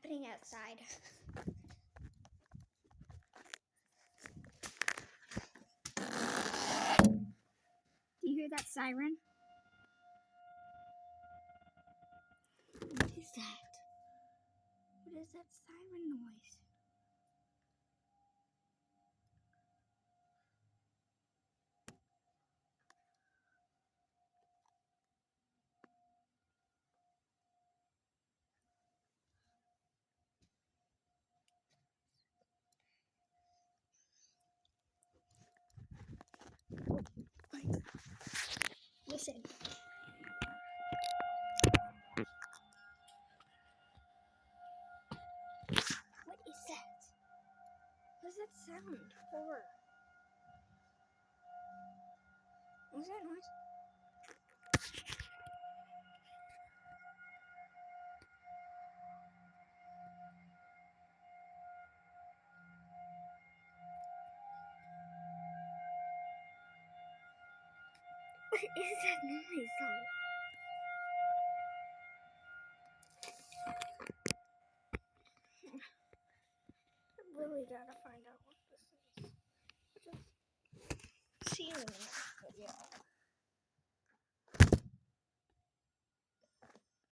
happening outside. Do you hear that siren? What is that? What is that siren noise? Listen. What is that? What is that sound for? What's that noise? What is that noise though? I really gotta find out what this is. Just see you in the next video.